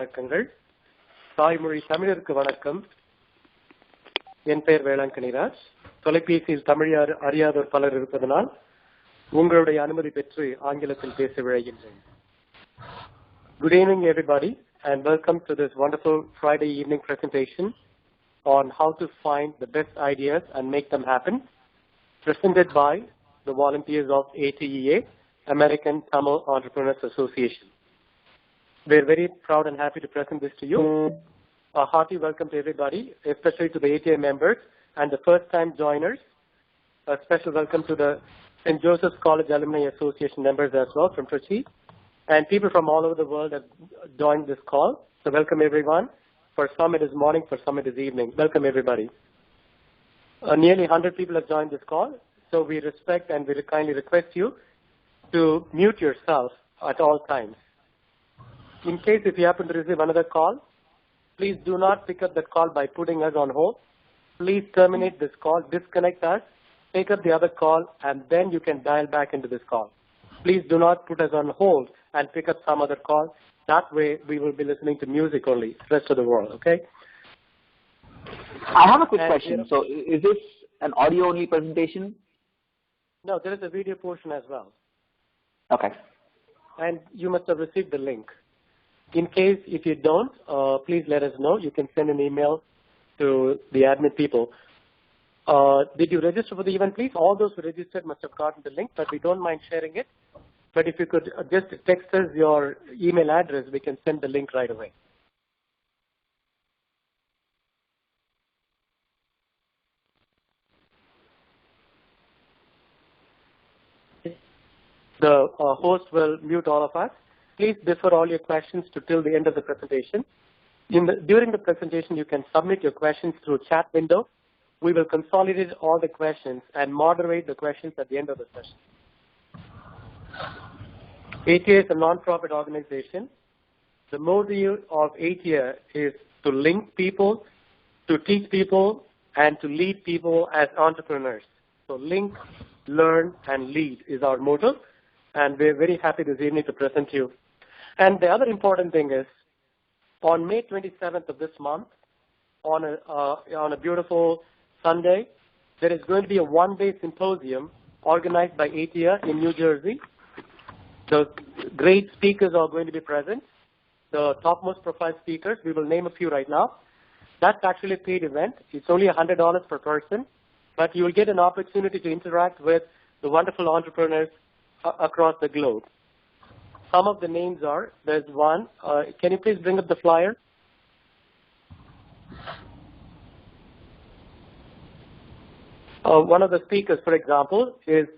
வணக்கங்கள். தாய்மொழி தமிழருக்கு வணக்கம். என் பெயர் வேளாங்கண்ணிராஜ். தொலைபேசியில் தமிழ் அறியாதோர் பலர் இருப்பதனால் உங்களுடைய அனுமதி பெற்று ஆங்கிலத்தில் பேச விழைகின்றேன். Good evening everybody and welcome to this wonderful Friday evening presentation on how to find the best ideas and make them happen, presented by the volunteers of ATEA, American Tamil Entrepreneurs Association. We're very proud and happy to present this to you. A hearty welcome to everybody, especially to the ATEA members and the first-time joiners. A special welcome to the St. Joseph's College Alumni Association members as well from Trichy. And people from all over the world have joined this call. So welcome everyone. For some it is morning, for some it is evening. Welcome everybody. Nearly 100 people have joined this call. So we respect and we kindly request you to mute yourself at all times. In case if you happen to receive another call, please do not pick up that call by putting us on hold. Please terminate this call, disconnect us, take up the other call, and then you can dial back into this call. Please do not put us on hold and pick up some other call. That way we will be listening to music only, the rest of the world, okay? I have a quick question. So is this an audio-only presentation? No, there is a video portion as well. Okay. And you must have received the link. In case if you don't, please let us know. You can send an email to the admin people. Did you register for the event, please? All those who registered must have gotten the link, but we don't mind sharing it. But if you could just text us your email address, we can send the link right away. The host will mute all of us. Please defer all your questions to till the end of the presentation. During the presentation, you can submit your questions through chat window. We will consolidate all the questions and moderate the questions at the end of the session. ATEA is a non-profit organization. The motto of ATEA is to link people, to teach people, and to lead people as entrepreneurs. So link, learn, and lead is our motto. And we're very happy this evening to present you. And the other important thing is, on May 27th of this month, on a beautiful Sunday, there is going to be a one-day symposium organized by ATEA in New Jersey. The great speakers are going to be present, the topmost profile speakers. We will name a few right now. That's actually a paid event. It's only $100 per person, but you will get an opportunity to interact with the wonderful entrepreneurs across the globe. Some of the names are, there's one, can you please bring up the flyer? One of the speakers, for example, is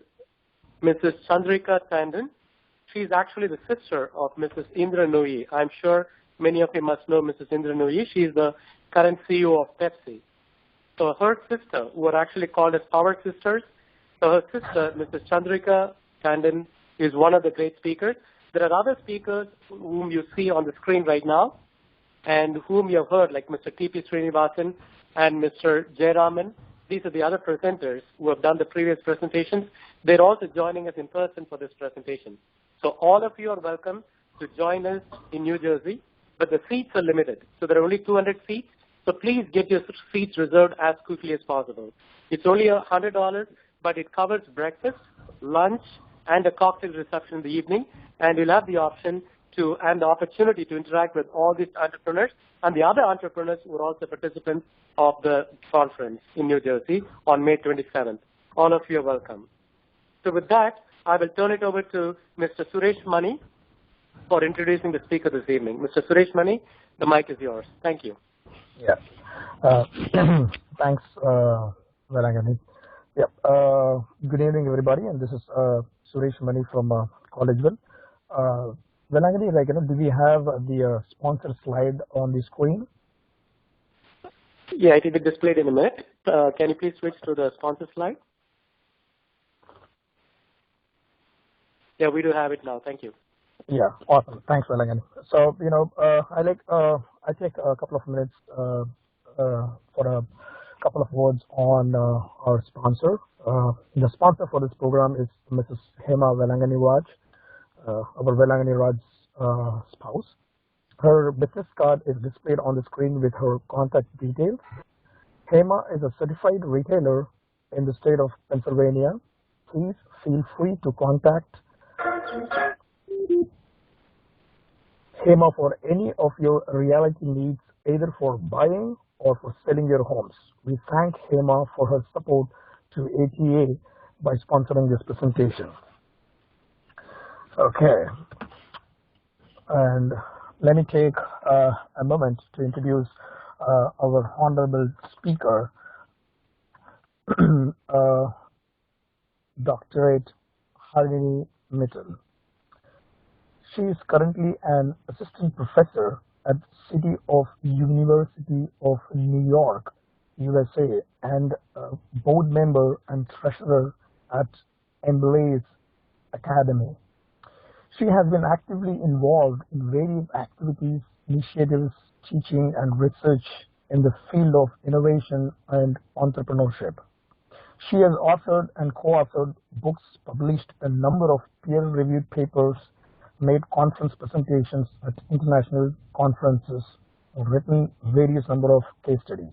Mrs. Chandrika Tandon. She's actually the sister of Mrs. Indra Nooyi. I'm sure many of you must know Mrs. Indra Nooyi. She's the current CEO of Pepsi. So her sister, who are actually called as Power Sisters, so her sister, Mrs. Chandrika Tandon, is one of the great speakers. There are other speakers whom you see on the screen right now and whom you have heard, like Mr. T.P. Srinivasan and Mr. Jayaraman. These are the other presenters who have done the previous presentations. They're also joining us in person for this presentation. So all of you are welcome to join us in New Jersey, but the seats are limited. So there are only 200 seats. So please get your seats reserved as quickly as possible. It's only $100, but it covers breakfast, lunch, and a cocktail reception in the evening. And you'll have the option to and the opportunity to interact with all these entrepreneurs and the other entrepreneurs who are also participants of the conference in New Jersey on May 27th. All of you are welcome. So with that, I will turn it over to Mr. Suresh Mani for introducing the speaker this evening. Mr. Suresh Mani, the mic is yours. Thank you. Yeah. Thanks, Velangani. Yeah. Good evening, everybody. And this is Suresh Mani from Collegeville. Velangani, do we have the sponsor slide on the screen? Yeah, it will be displayed in a minute. Can you please switch to the sponsor slide? Yeah, we do have it now. Thank you. Yeah, awesome. Thanks, Velangani. So, I take a couple of minutes for a couple of words on our sponsor. The sponsor for this program is Mrs. Hema Velangani Raj, our Velangani Raj's spouse. Her business card is displayed on the screen with her contact details. Hema is a certified retailer in the state of Pennsylvania. Please feel free to contact Hema for any of your realty needs, either for buying or for selling your homes. We thank Hema for her support to ATEA by sponsoring this presentation. Okay, and let me take a moment to introduce our honorable speaker, Dr.Harini Mittal. She is currently an assistant professor at City of University of New York, USA, and a board member and treasurer at Emblaze Academy. She has been actively involved in various activities, initiatives, teaching, and research in the field of innovation and entrepreneurship. She has authored and co-authored books, published a number of peer-reviewed papers, made conference presentations at international conferences, and written various number of case studies.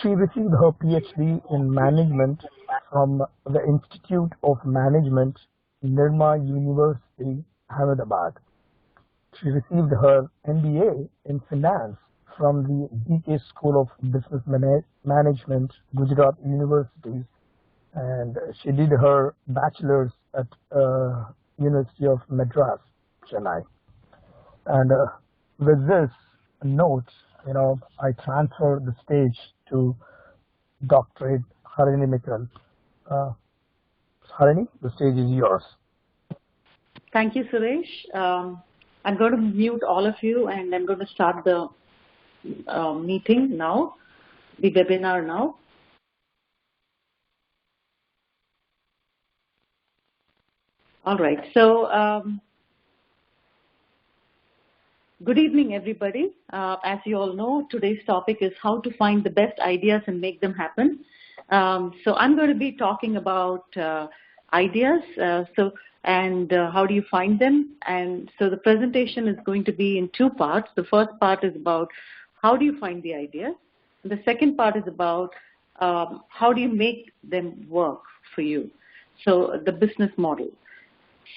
She received her PhD in management from the Institute of Management, Nirma University, Ahmedabad. She received her MBA in finance from the DK School of Business Management, Gujarat University, and she did her bachelor's at University of Madras, Chennai. And with this note, I transfer the stage to Dr. Harini Mittal. Harini, the stage is yours. Thank you, Suresh. I'm going to mute all of you, and I'm going to start the meeting now, the webinar now. All right. So, good evening, everybody. As you all know, today's topic is how to find the best ideas and make them happen. So I'm going to be talking about ideas. How do you find them? And so the presentation is going to be in two parts. The first part is about how do you find the ideas. And the second part is about how do you make them work for you. So the business model.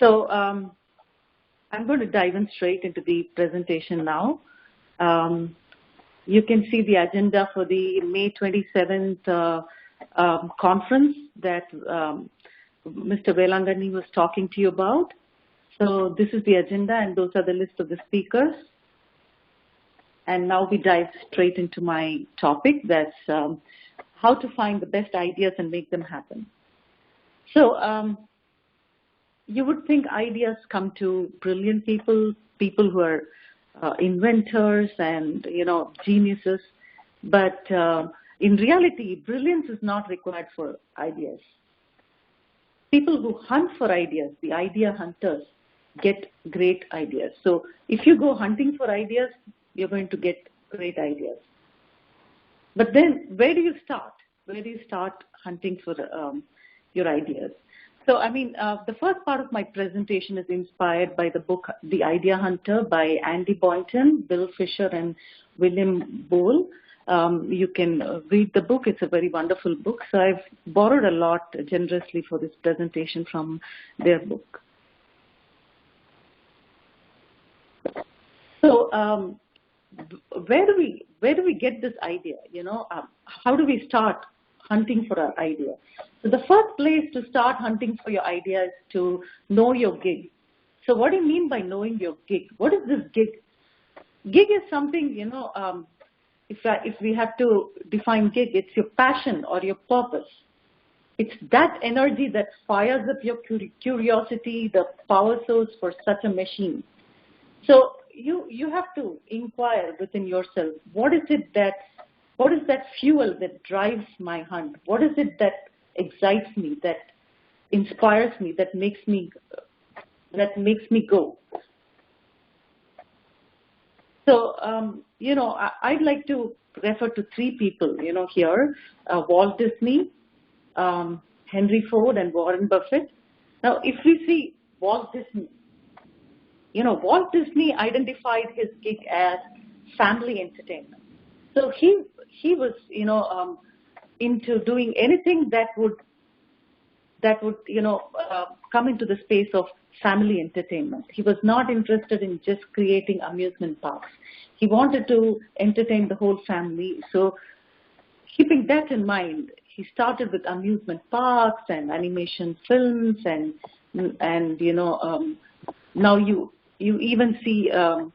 So I'm going to dive in straight into the presentation now. You can see the agenda for the May 27th conference that Mr. Velangani was talking to you about. So this is the agenda, and those are the list of the speakers. And now we dive straight into my topic, that's how to find the best ideas and make them happen. So you would think ideas come to brilliant people, people who are inventors and, geniuses. But in reality, brilliance is not required for ideas. People who hunt for ideas, the idea hunters, get great ideas. So if you go hunting for ideas, you're going to get great ideas. But then where do you start? Where do you start hunting for your ideas? So, the first part of my presentation is inspired by the book, The Idea Hunter by Andy Boynton, Bill Fisher, and William Bohl. You can read the book. It's a very wonderful book. So I've borrowed a lot generously for this presentation from their book. So where do we get this idea? How do we start hunting for our idea? So the first place to start hunting for your idea is to know your gig. So what do you mean by knowing your gig? What is this gig? Gig is something, if we have to define gig, it's your passion or your purpose. It's that energy that fires up your curiosity, the power source for such a machine. So you have to inquire within yourself, what is that fuel that drives my hunt? What is it that excites me, that inspires me, that makes me go? So, I'd like to refer to three people, here, Walt Disney, Henry Ford, and Warren Buffett. Now, if we see Walt Disney, Walt Disney identified his gig as family entertainment. So he was, into doing anything that would come into the space of family entertainment. He was not interested in just creating amusement parks. He wanted to entertain the whole family. So keeping that in mind, he started with amusement parks and animation films and now you even see a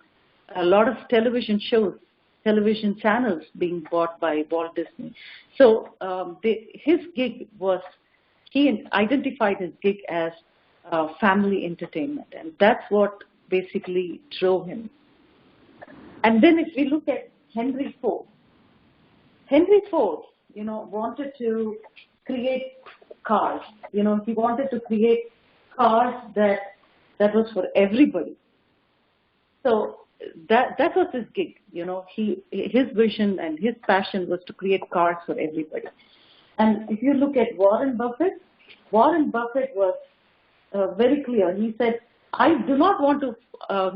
lot of television shows, television channels being bought by Walt Disney. So his gig was, he identified his gig as family entertainment, and that's what basically drove him. And then if we look at Henry Ford, wanted to create cars. He wanted to create cars that was for everybody. So that was his gig. His vision and his passion was to create cars for everybody. And if you look at Warren Buffett was very clear. He said, I do not want to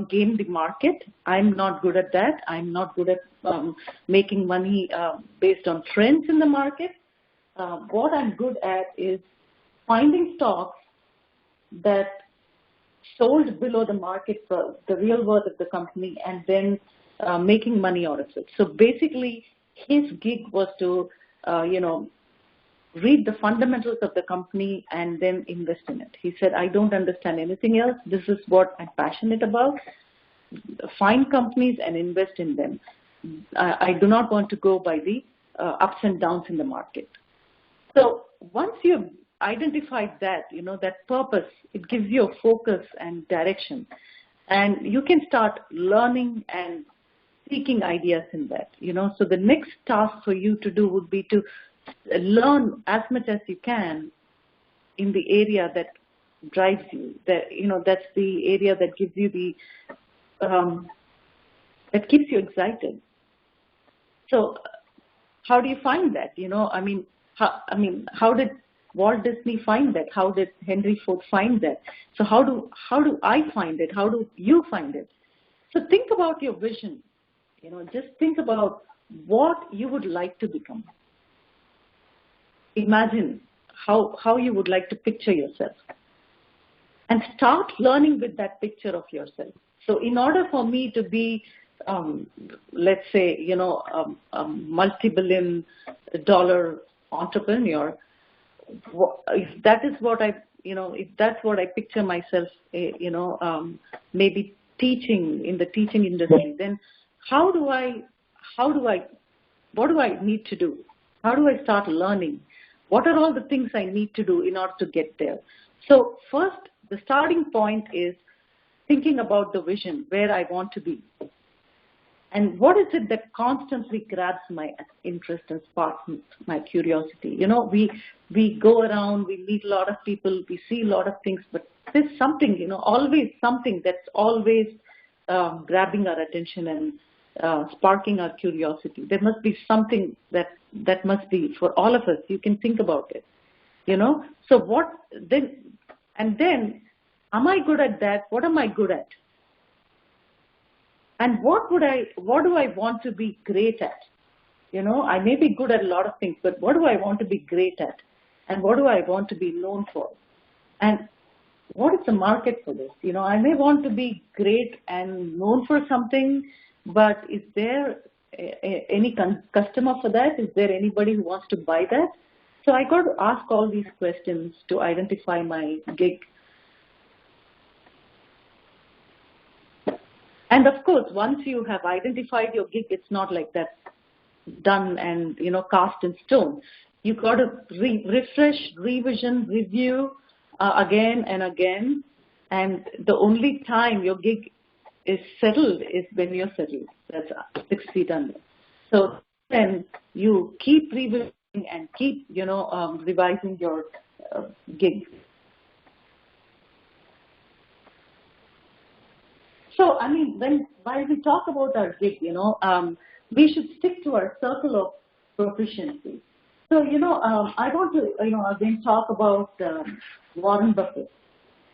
game the market. I'm not good at that. I'm not good at making money based on trends in the market. What I'm good at is finding stocks that sold below the market for the real worth of the company and then making money out of it. So basically, his gig was to, read the fundamentals of the company and then invest in it. He said, I don't understand anything else. This is what I'm passionate about. Find companies and invest in them. I do not want to go by the ups and downs in the market. So once you've identified that, that purpose, it gives you a focus and direction. And you can start learning and seeking ideas in that, So the next task for you to do would be to learn as much as you can in the area that drives you. That's the area that gives you that keeps you excited. So how do you find that? How did Walt Disney find that? How did Henry Ford find that? So how do I find it? How do you find it? So think about your vision. Just think about what you would like to become. Imagine how you would like to picture yourself. And start learning with that picture of yourself. So in order for me to be, let's say, a multi-billion dollar entrepreneur, if that is what if that's what I picture myself, maybe teaching in the teaching industry, then what do I need to do? How do I start learning? What are all the things I need to do in order to get there? So first, the starting point is thinking about the vision, where I want to be. And what is it that constantly grabs my interest and sparks my curiosity? We go around, we meet a lot of people, we see a lot of things, but there's something, always something that's always grabbing our attention and sparking our curiosity. There must be something that must be for all of us. You can think about it, So what then? And then, am I good at that? What am I good at? And what do I want to be great at? I may be good at a lot of things, but what do I want to be great at? And what do I want to be known for? And what is the market for this? I may want to be great and known for something, but is there any customer for that? Is there anybody who wants to buy that? So I got to ask all these questions to identify my gig. And of course, once you have identified your gig, it's not like that's done and, cast in stone. You got to refresh, revision, review again and again. And the only time your gig is settled is when you're settled. That's 6 feet under. So then you keep reviewing and keep, revising your gig. So, while we talk about our gig, we should stick to our circle of proficiency. So, I want to, again talk about Warren Buffett.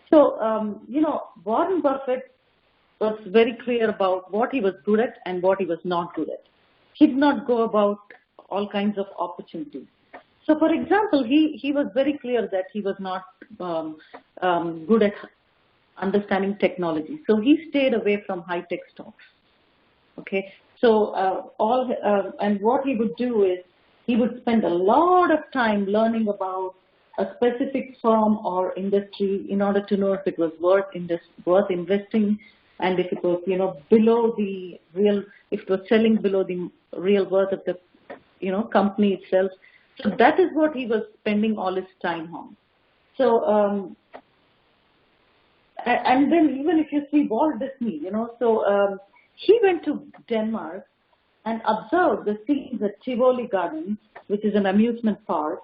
So, Warren Buffett was very clear about what he was good at and what he was not good at. He did not go about all kinds of opportunities. So, for example, he was very clear that he was not good at understanding technology. So he stayed away from high-tech stocks. Okay. So and what he would do is he would spend a lot of time learning about a specific firm or industry in order to know if it was worth investing, and if it was, below the real, if it was selling below the real worth of the, company itself. So that is what he was spending all his time on. So, and then even if you see Walt Disney, he went to Denmark and observed the scenes at Tivoli Gardens, which is an amusement park,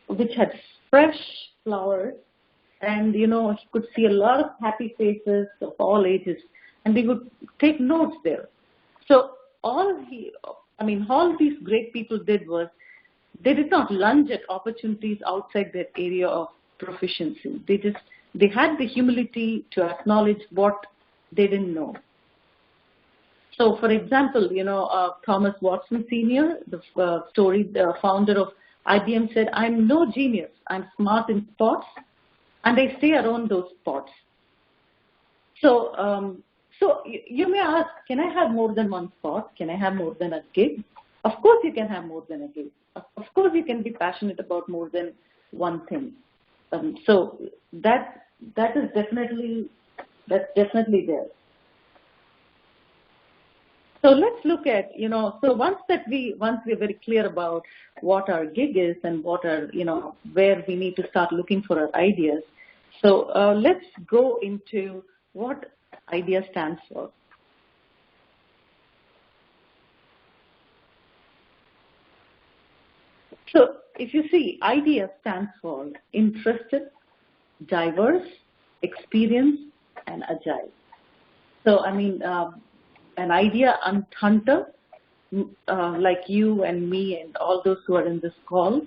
which had fresh flowers, and he could see a lot of happy faces of all ages, and they would take notes there. So all these great people did was they did not lunge at opportunities outside their area of proficiency. They had the humility to acknowledge what they didn't know. So, for example, Thomas Watson Sr., the founder of IBM, said, "I'm no genius. I'm smart in spots, and I stay around those spots." So, you may ask, can I have more than one spot? Can I have more than a gig? Of course, you can have more than a gig. Of course, you can be passionate about more than one thing. So that is definitely there. So let's look at, so once we're very clear about what our gig is and what our, where we need to start looking for our ideas. So let's go into what IDEA stands for. So if you see, IDEA stands for interested, diverse, experienced, and agile. So, an idea hunter, like you and me and all those who are in this call,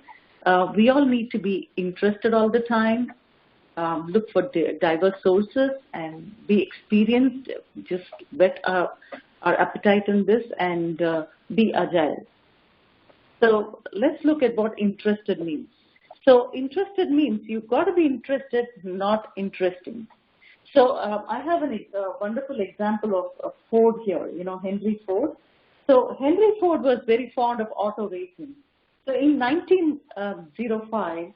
we all need to be interested all the time, look for diverse sources, and be experienced, just whet our appetite in this, and be agile. So let's look at what interested means. So interested means you've got to be interested, not interesting. So I have a wonderful example of Ford here, Henry Ford. So Henry Ford was very fond of auto racing. So in 1905,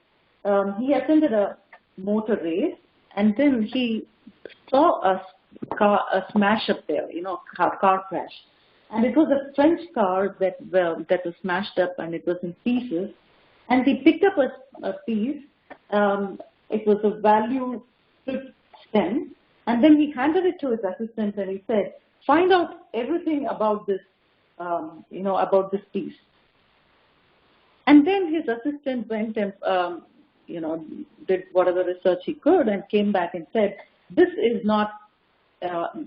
he attended a motor race, and then he saw a smash up there, car crash. And it was a French car that was smashed up, and it was in pieces. And he picked up a piece. It was a value stem, and then he handed it to his assistant, and he said, "Find out everything about this, about this piece." And then his assistant went and, did whatever research he could, and came back and said, "This is not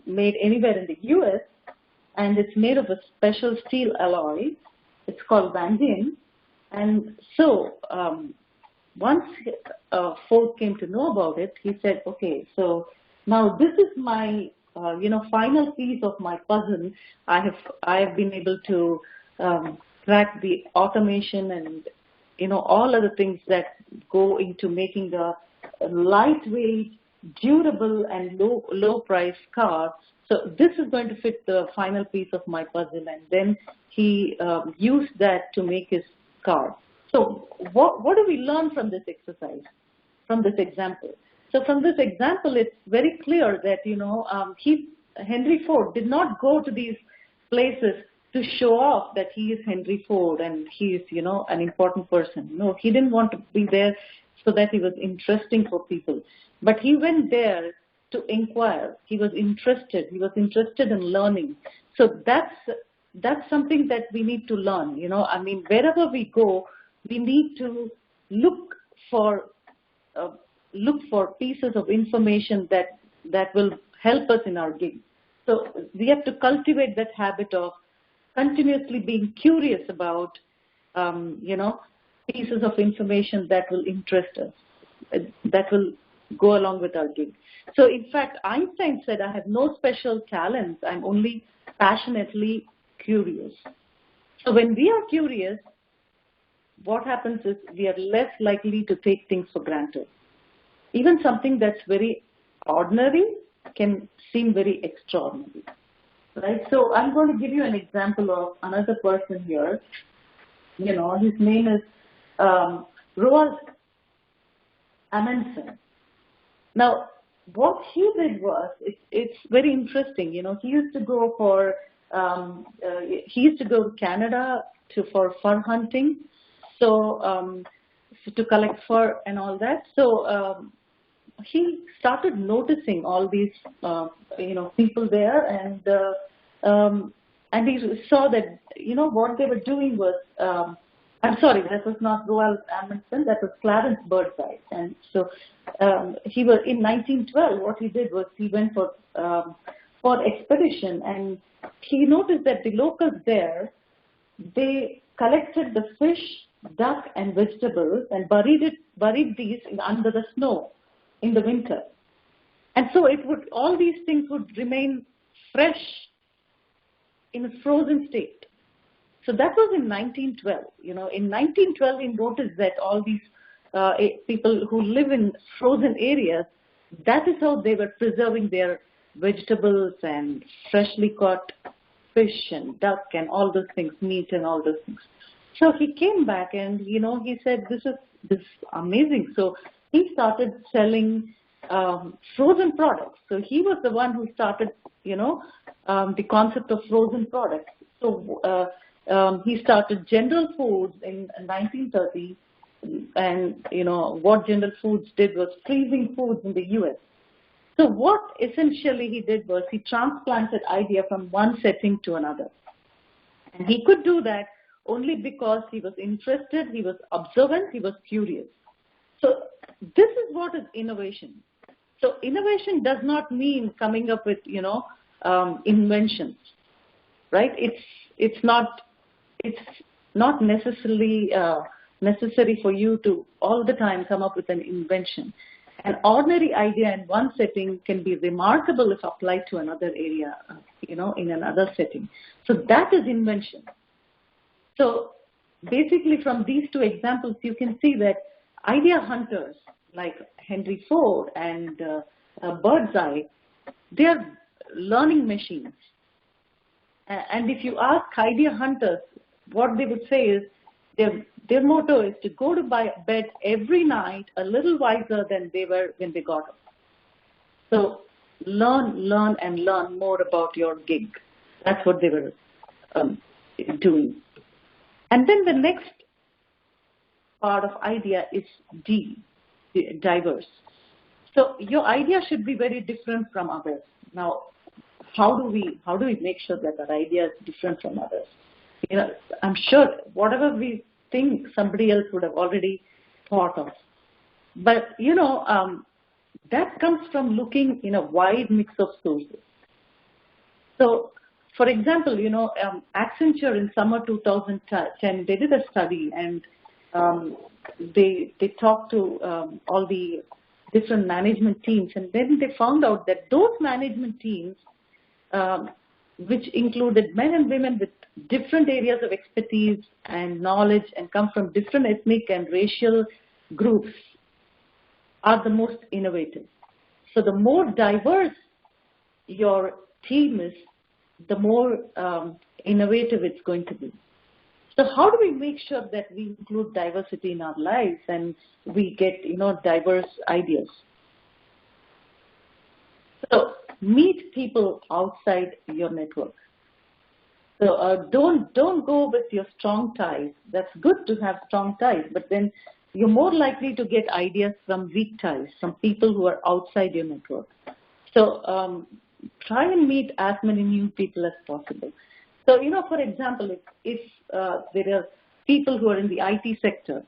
made anywhere in the U.S., and it's made of a special steel alloy. It's called vanadium." And so once Ford came to know about it, he said, "Okay, so now this is my, final piece of my puzzle. I have been able to crack the automation and, all other things that go into making the lightweight, durable, and low price car. So this is going to fit the final piece of my puzzle." And then he used that to make his car. So what do we learn from this exercise, from this example? So from this example, it's very clear that, Henry Ford did not go to these places to show off that he is Henry Ford and he is, an important person. No, he didn't want to be there so that he was interesting for people. But he went there to inquire. He was interested. He was interested in learning. So that's something that we need to learn. Wherever we go, we need to look for pieces of information that will help us in our gig. So we have to cultivate that habit of continuously being curious about, pieces of information that will interest us, that will go along with our gig. So in fact, Einstein said, I have no special talents, I'm only passionately curious. So when we are curious, what happens is we are less likely to take things for granted. Even something that's very ordinary can seem very extraordinary, right? So I'm going to give you an example of another person here. You know, his name is Roald Amundsen. Now, what he did was, it's very interesting. You know, he used to go for, he used to go to Canada for fur hunting, so to collect fur and all that. So he started noticing all these, you know, people there, and he saw that, you know, what they were doing was, I'm sorry, that was not Roald Amundsen, that was Clarence Birdseye. And so he was, in 1912, what he did was he went for expedition, and he noticed that the locals there, they collected the fish, duck, and vegetables and buried these under the snow in the winter. And so all these things would remain fresh in a frozen state. So that was in 1912. You know, in 1912, he noticed that all these people who live in frozen areas, that is how they were preserving their vegetables and freshly caught fish and duck and all those things, meat and all those things. So he came back and, you know, he said, this is amazing. So he started selling frozen products. So he was the one who started, you know, the concept of frozen products. So he started General Foods in 1930, and, you know, what General Foods did was freezing foods in the U.S. So what essentially he did was he transplanted idea from one setting to another. And he could do that only because he was interested, he was observant, he was curious. So this is what is innovation. So innovation does not mean coming up with, you know, inventions, right? It's not necessarily necessary for you to all the time come up with an invention. An ordinary idea in one setting can be remarkable if applied to another area, you know, in another setting. So that is invention. So basically from these two examples, you can see that idea hunters like Henry Ford and Birdseye, they are learning machines. And if you ask idea hunters, what they would say is their motto is to go to bed every night a little wiser than they were when they got up. So learn and learn more about your gig. That's what they were doing. And then the next part of idea is diverse. So your idea should be very different from others. Now, how do we make sure that our idea is different from others? You know, I'm sure whatever we think somebody else would have already thought of. But, you know, that comes from looking in a wide mix of sources. So, for example, you know, Accenture in summer 2010, they did a study, and they talked to all the different management teams, and then they found out that those management teams, which included men and women with different areas of expertise and knowledge and come from different ethnic and racial groups, are the most innovative. So the more diverse your team is, the more innovative it's going to be. So how do we make sure that we include diversity in our lives and we get, you know, diverse ideas? So meet people outside your network. So don't go with your strong ties. That's good to have strong ties, but then you're more likely to get ideas from weak ties, from people who are outside your network. So try and meet as many new people as possible. So, you know, for example, if there are people who are in the IT sector,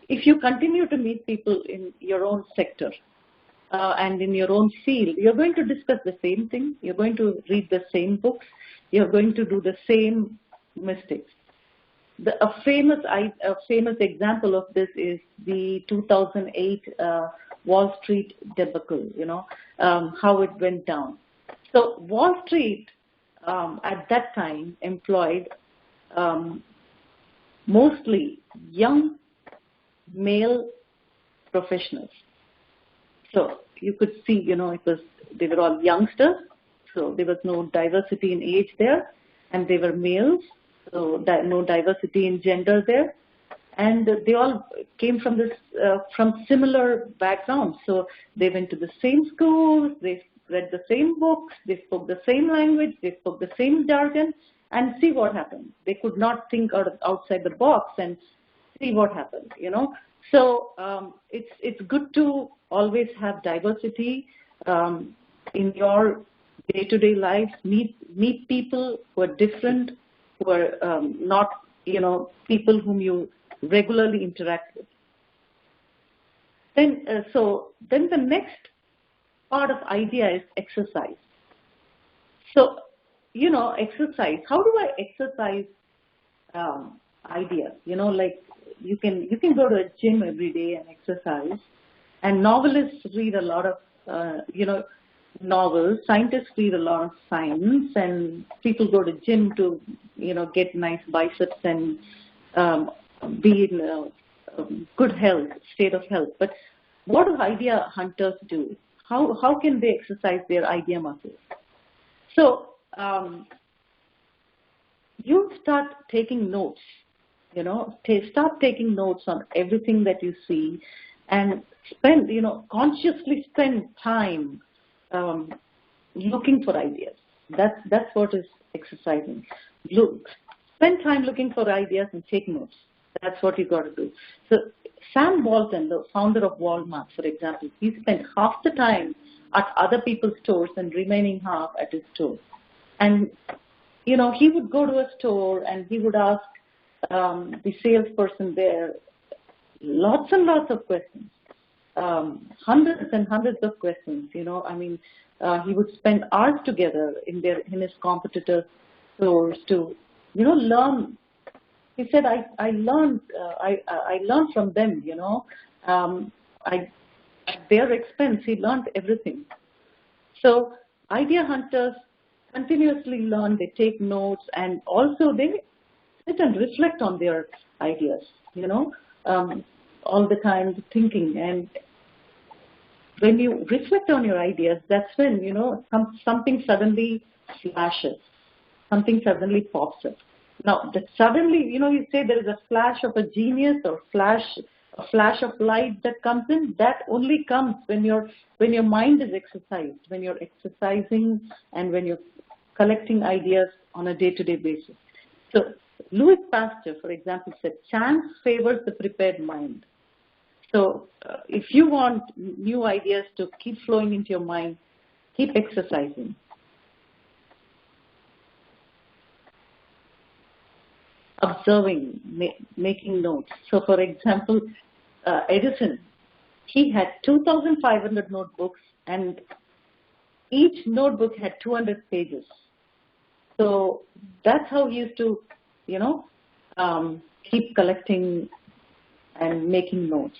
if you continue to meet people in your own sector and in your own field, you're going to discuss the same thing, you're going to read the same books, you're going to do the same mistakes. A famous example of this is the 2008 Wall Street debacle, how it went down. So Wall Street at that time employed mostly young male professionals. So you could see, they were all youngsters, so there was no diversity in age there, and they were males, so no diversity in gender there, and they all came from from similar backgrounds. So they went to the same schools, they read the same books, they spoke the same language, they spoke the same jargon, and see what happened. They could not think outside the box and see what happened, So it's good to always have diversity in your day-to-day lives. Meet people who are different, who are not, people whom you regularly interact with. Then the next part of idea is exercise. So, exercise. How do I exercise ideas? Like you can go to a gym every day and exercise. And novelists read a lot of, novels. Scientists read a lot of science, and people go to gym to, get nice biceps and be in good health, state of health. But what do idea hunters do? How can they exercise their idea muscles? So you start taking notes. Start taking notes on everything that you see, and consciously spend time looking for ideas. That's what is exercising. Spend time looking for ideas and take notes. That's what you got to do. So Sam Walton, the founder of Walmart, for example, he spent half the time at other people's stores and remaining half at his store. And he would go to a store and he would ask the salesperson there lots and lots of questions. Hundreds and hundreds of questions, he would spend hours together in his competitors' stores to, learn. He said, I learned from them, at their expense, he learned everything. So idea hunters continuously learn, they take notes, and also they sit and reflect on their ideas, all the time thinking. And when you reflect on your ideas, that's when, something suddenly flashes, something suddenly pops up. Now, that suddenly, you say there is a flash of a genius or a flash of light that comes in. That only comes when your mind is exercised, when you're exercising and when you're collecting ideas on a day-to-day basis. So Louis Pasteur, for example, said, chance favors the prepared mind. So if you want new ideas to keep flowing into your mind, keep exercising. Observing, making notes. So for example, Edison, he had 2,500 notebooks, and each notebook had 200 pages. So that's how he used to, keep collecting and making notes.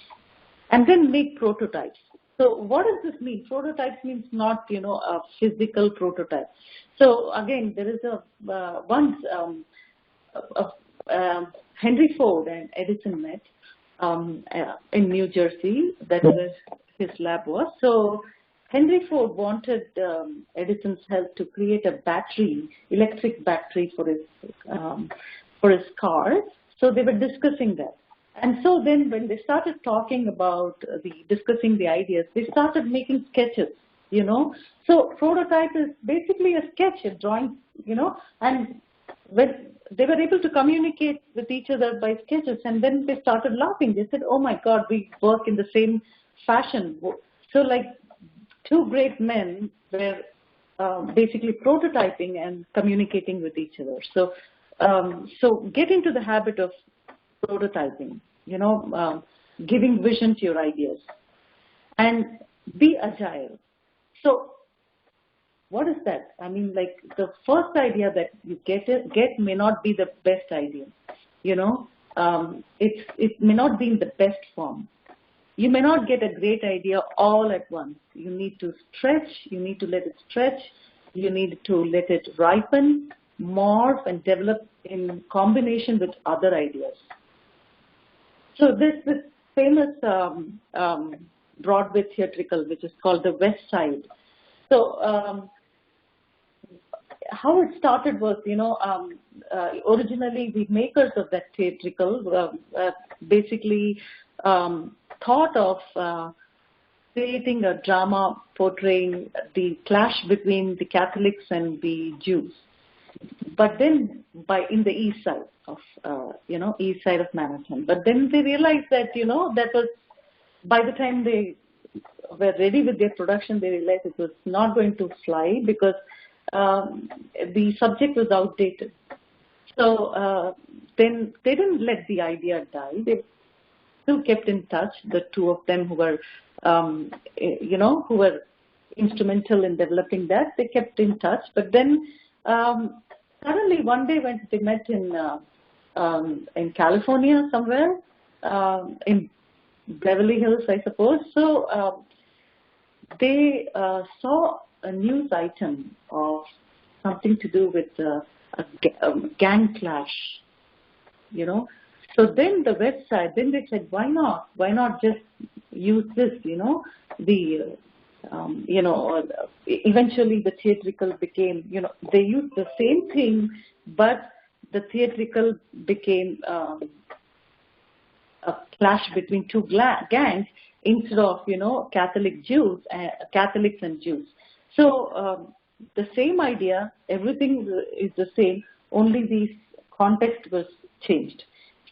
And then make prototypes. So what does this mean? Prototypes means not, a physical prototype. So again, there is Henry Ford and Edison met in New Jersey. That is where his lab was. So Henry Ford wanted Edison's help to create a electric battery for his car. So they were discussing that. And so then when they started talking about discussing the ideas, they started making sketches, So prototype is basically a sketch, a drawing, and when they were able to communicate with each other by sketches, and then they started laughing. They said, oh my God, we work in the same fashion. So like two great men were basically prototyping and communicating with each other. So get into the habit of prototyping, giving vision to your ideas, and be agile. So what is that? I mean, like the first idea that you get may not be the best idea. It may not be in the best form. you may not get a great idea all at once. You need to stretch, you need to let it stretch, you need to let it ripen, morph, and develop in combination with other ideas. So this famous Broadway theatrical, which is called The West Side. So how it started was, originally the makers of that theatrical basically thought of creating a drama portraying the clash between the Catholics and the Jews. But then in the east side of, east side of Manhattan. But then they realized that, that was, by the time they were ready with their production, they realized it was not going to fly because the subject was outdated. So then they didn't let the idea die. They still kept in touch, the two of them who were, who were instrumental in developing that. They kept in touch. But then suddenly one day when they met in California somewhere, in Beverly Hills, I suppose. So they saw a news item of something to do with a gang clash, So then the West Side, then they said, why not? Why not just use this, eventually the theatrical became, they used the same thing, but the theatrical became a clash between two gangs instead of, Catholics and Jews. So the same idea, everything is the same, only the context was changed.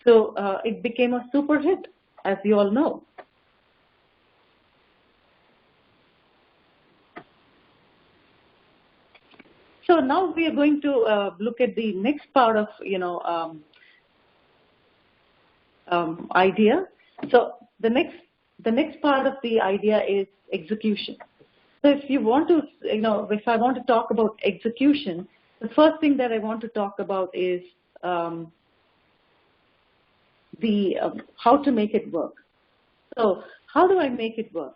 So it became a super hit, as you all know. So now we are going to look at the next part of, idea. So the next part of the idea is execution. So if you want to, if I want to talk about execution, the first thing that I want to talk about is how to make it work. So how do I make it work?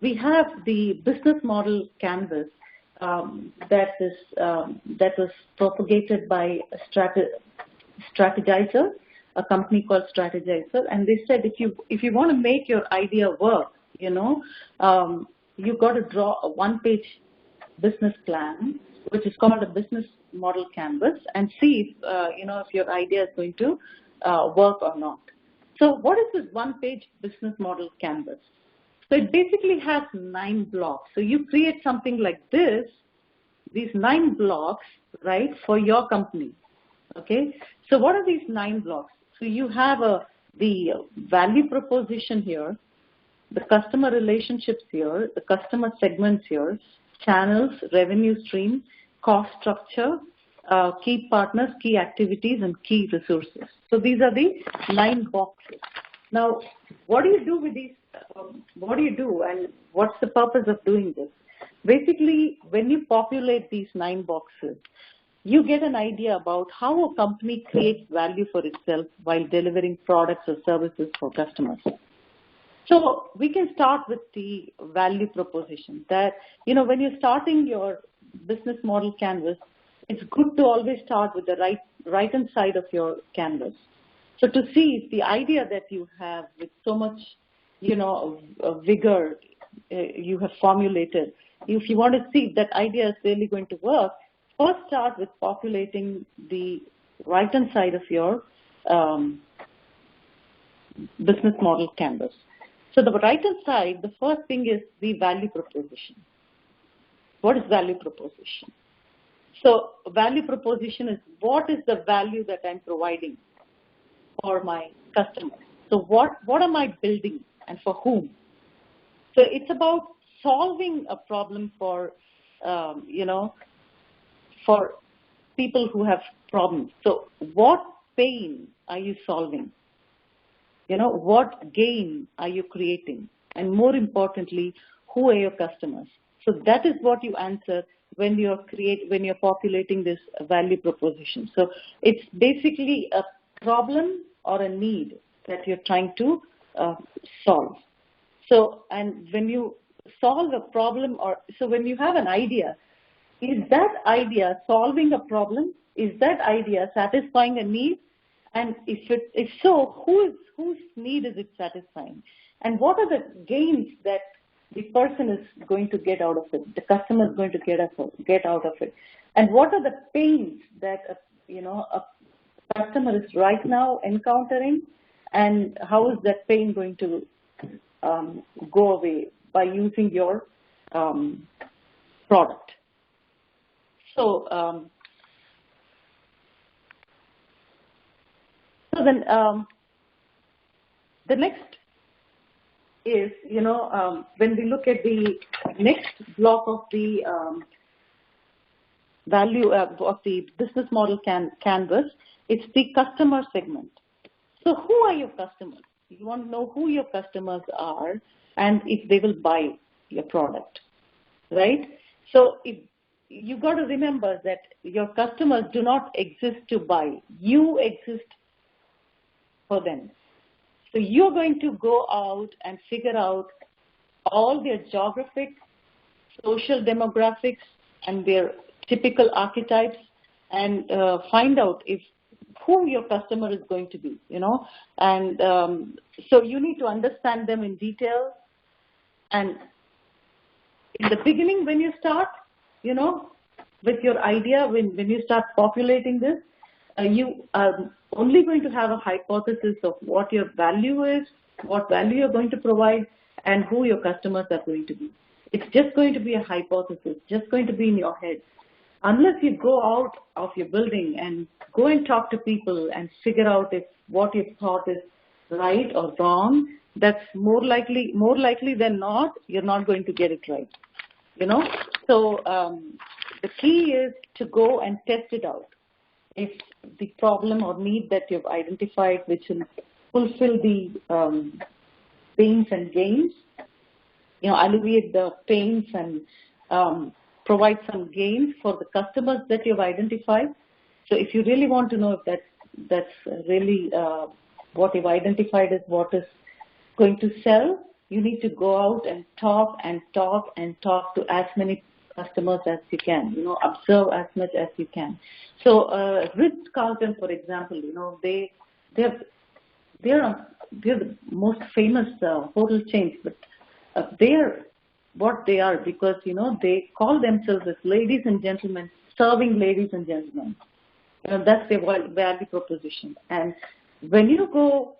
We have the business model canvas that was propagated by a strategizer, a company called Strategizer, and they said if you want to make your idea work, you've got to draw a one-page business plan, which is called a business model canvas, and see if your idea is going to work or not. So what is this one-page business model canvas? So it basically has 9 blocks. So you create something like this, these 9 blocks, right, for your company. Okay. So what are these 9 blocks? So you have the value proposition here, the customer relationships here, the customer segments here, channels, revenue stream, cost structure, key partners, key activities, and key resources. So these are the 9 boxes. Now, what do you do with these? What do you do, and what's the purpose of doing this? Basically, when you populate these 9 boxes, you get an idea about how a company creates value for itself while delivering products or services for customers. So we can start with the value proposition that, when you're starting your business model canvas, it's good to always start with the right-hand side of your canvas. So to see if the idea that you have with so much, vigor you have formulated, if you want to see if that idea is really going to work, first start with populating the right-hand side of your business model canvas. So the right-hand side, the first thing is the value proposition. What is value proposition? So value proposition is what is the value that I'm providing for my customers. So what am I building and for whom? So it's about solving a problem for, for people who have problems. So what pain are you solving? What gain are you creating? And more importantly, who are your customers? So that is what you answer when you're populating this value proposition. So it's basically a problem or a need that you're trying to solve. So, and when you solve a problem, so when you have an idea, is that idea solving a problem? Is that idea satisfying a need? And if so, whose need is it satisfying? And what are the gains that the person is going to get out of it, the customer is going to get out of it? And what are the pains that a customer is right now encountering, and how is that pain going to go away by using your product? So, then the next is, when we look at the next block of the value of the business model canvas, it's the customer segment. So who are your customers? You want to know who your customers are and if they will buy your product, right? So you got to remember that your customers do not exist to buy. You exist for them. So you're going to go out and figure out all their geographic, social demographics, and their typical archetypes, and find out who your customer is going to be, And so you need to understand them in detail. And in the beginning, when you start, with your idea, when you start populating this, you are only going to have a hypothesis of what your value is, what value you're going to provide, and who your customers are going to be. It's just going to be a hypothesis, just going to be in your head. Unless you go out of your building and go and talk to people and figure out if what you thought is right or wrong, that's more likely than not, you're not going to get it right. So the key is to go and test it out. If the problem or need that you've identified, which will fulfill the pains and gains, alleviate the pains and provide some gains for the customers that you've identified. So if you really want to know if that's really what you've identified is what is going to sell, you need to go out and talk to as many customers as you can, observe as much as you can. So Ritz-Carlton, for example, they're the most famous hotel chains, but they're what they are because, they call themselves as ladies and gentlemen, serving ladies and gentlemen. That's their value proposition. And when you go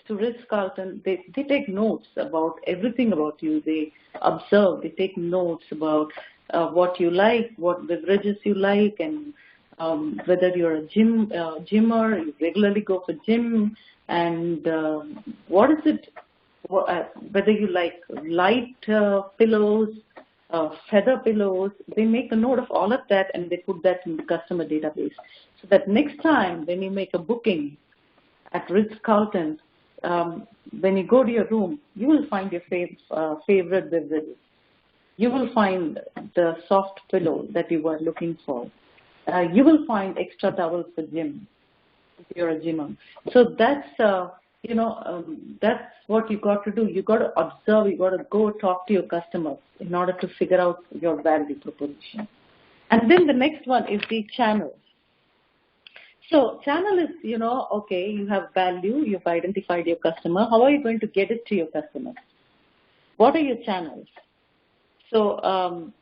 to Ritz-Carlton, they take notes about everything about you. They observe, they take notes about what you like, what beverages you like, and whether you're a gymmer, you regularly go for gym, and what is it, whether you like light pillows, feather pillows. They make a note of all of that and they put that in the customer database. So that next time when you make a booking at Ritz-Carlton, when you go to your room, you will find your favorite beverages. You will find the soft pillow that you were looking for. You will find extra towels for gym if you're a gymmer. So that's that's what you got to do. You got to observe. You got to go talk to your customers in order to figure out your value proposition. And then the next one is the channels. So channel is, okay, you have value, you've identified your customer. How are you going to get it to your customers? What are your channels? So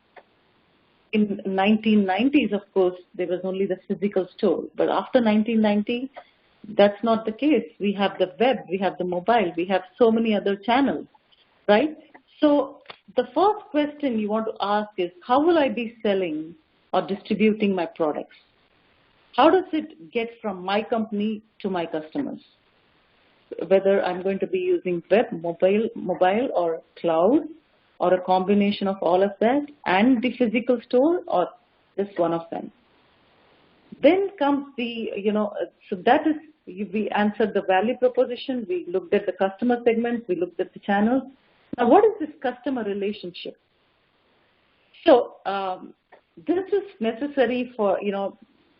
in 1990s, of course, there was only the physical store. But after 1990, that's not the case. We have the web, we have the mobile, we have so many other channels, right? So the first question you want to ask is, how will I be selling or distributing my products? How does it get from my company to my customers? Whether I'm going to be using web, mobile or cloud, or a combination of all of that and the physical store, or just one of them. Then comes the, so that is, we answered the value proposition, we looked at the customer segments, we looked at the channels. Now, what is this customer relationship? So this is necessary for,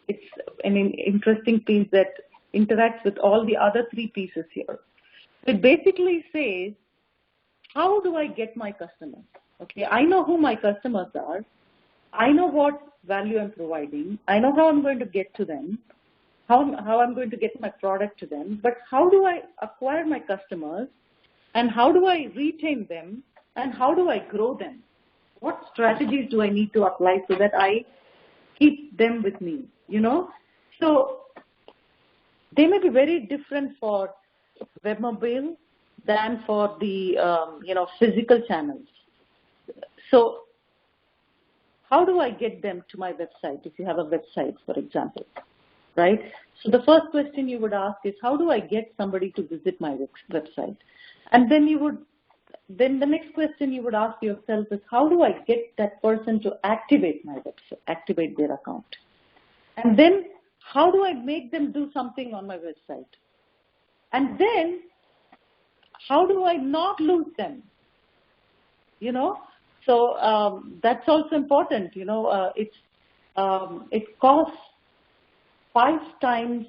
it's an interesting piece that interacts with all the other three pieces here. It basically says, how do I get my customers? Okay, I know who my customers are. I know what value I'm providing. I know how I'm going to get to them, how I'm going to get my product to them. But how do I acquire my customers, and how do I retain them, and how do I grow them? What strategies do I need to apply so that I keep them with me, So they may be very different for webmobile than for the, physical channels. So how do I get them to my website if you have a website, for example, right? So the first question you would ask is, how do I get somebody to visit my website? And then then the next question you would ask yourself is, how do I get that person to activate my website, activate their account? And then how do I make them do something on my website? And then how do I not lose them? So that's also important. It costs 5 times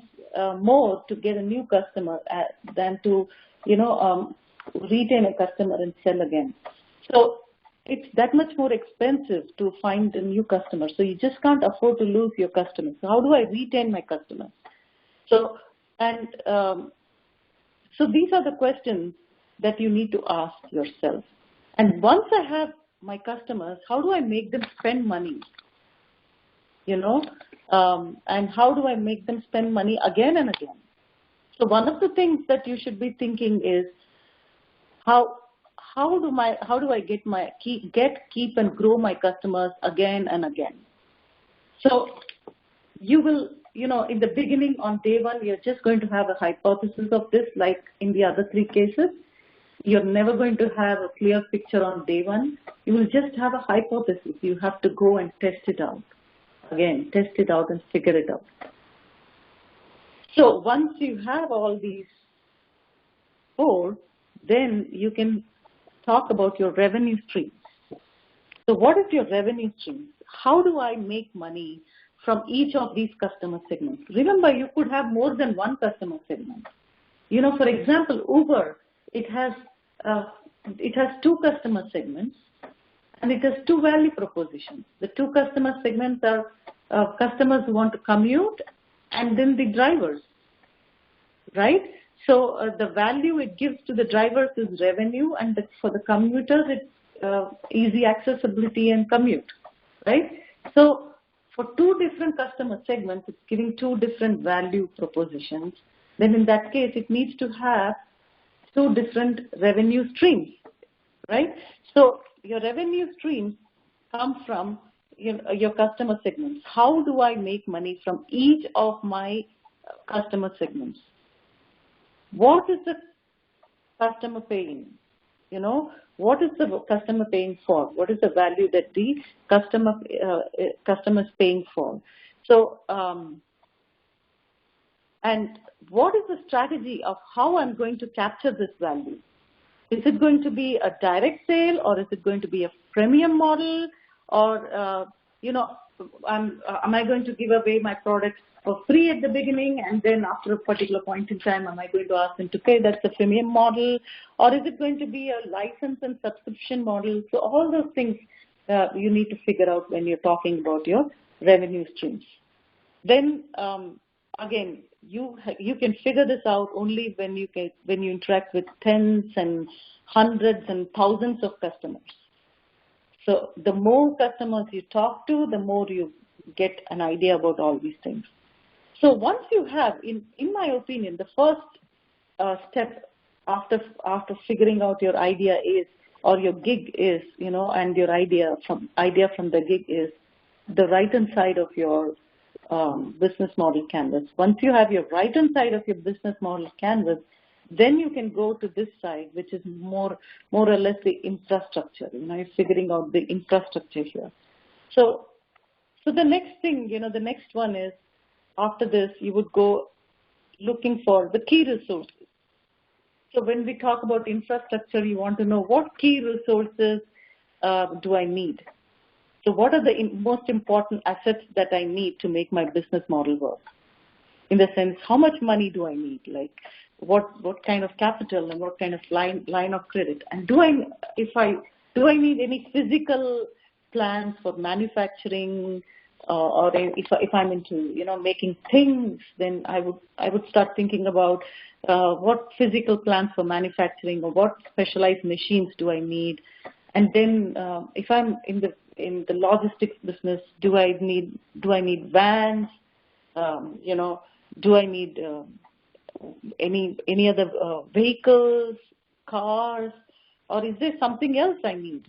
more to get a new customer than to, retain a customer and sell again. So it's that much more expensive to find a new customer. So you just can't afford to lose your customers. So how do I retain my customers? So these are the questions that you need to ask yourself. And once I have my customers, how do I make them spend money? And how do I make them spend money again and again? So one of the things that you should be thinking is, how do I keep and grow my customers again and again? So you will, in the beginning on day one, you're just going to have a hypothesis of this, like in the other 3 cases. You're never going to have a clear picture on day one. You will just have a hypothesis. You have to go and test it out. Again, test it out and figure it out. So once you have all these 4, then you can talk about your revenue streams. So what is your revenue stream? How do I make money from each of these customer segments? Remember, you could have more than one customer segment. For example, Uber, it has 2 customer segments, and it has 2 value propositions. The 2 customer segments are customers who want to commute, and then the drivers, right? So the value it gives to the drivers is revenue, and for the commuters, it's easy accessibility and commute, right? So for 2 different customer segments, it's giving 2 different value propositions. Then in that case, it needs to have 2 different revenue streams, right? So your revenue streams come from your customer segments. How do I make money from each of my customer segments? What is the customer paying? What is the customer paying for? What is the value that the customer is paying for? So, and what is the strategy of how I'm going to capture this value? Is it going to be a direct sale, or is it going to be a freemium model, or am I going to give away my product for free at the beginning, and then after a particular point in time, am I going to ask them to pay? That's the freemium model. Or is it going to be a license and subscription model? So all those things you need to figure out when you're talking about your revenue streams. Then again, you can figure this out only when you interact with tens and hundreds and thousands of customers. So the more customers you talk to, the more you get an idea about all these things. So once you have, in my opinion, the first step after figuring out your idea is, or your gig is, and your idea from the gig is the right-hand side of your business model canvas. Once you have your right-hand side of your business model canvas, then you can go to this side, which is more or less the infrastructure. You're figuring out the infrastructure here. So the next thing, the next one is, after this, you would go looking for the key resources. So when we talk about infrastructure, you want to know what key resources do I need? So what are the most important assets that I need to make my business model work? in the sense, how much money do I need? Like, what kind of capital and what kind of line of credit? And do I need any physical plans for manufacturing, or if I'm into making things, then I would start thinking about what physical plans for manufacturing or what specialized machines do I need, and then if I'm in the logistics business, do I need vans? Do I need any other vehicles, cars, or is there something else I need?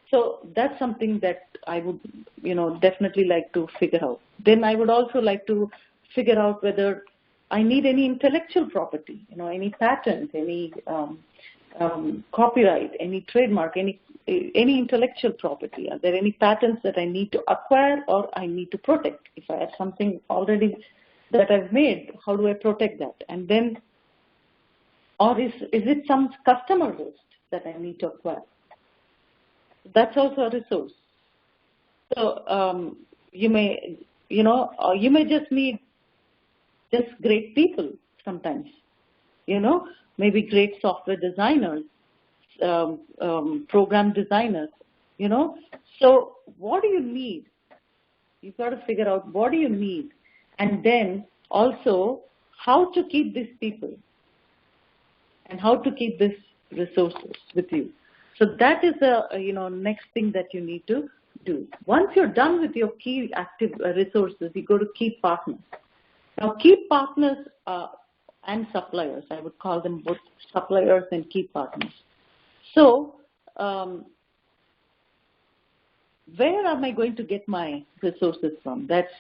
So that's something that I would, definitely like to figure out. Then I would also like to figure out whether I need any intellectual property, any patent, any copyright, any trademark, any intellectual property. Are there any patents that I need to acquire or I need to protect? If I have something already that I've made, how do I protect that? And then, or is it some customer list that I need to acquire? That's also a resource. So you may just need just great people sometimes. Maybe great software designers, program designers. So what do you need? You've got to figure out what do you need, and then also how to keep these people and how to keep these resources with you. So that is the next thing that you need to do. Once you're done with your key active resources, you go to key partners. Now, key partners and suppliers, I would call them both suppliers and key partners. So where am I going to get my resources from? That's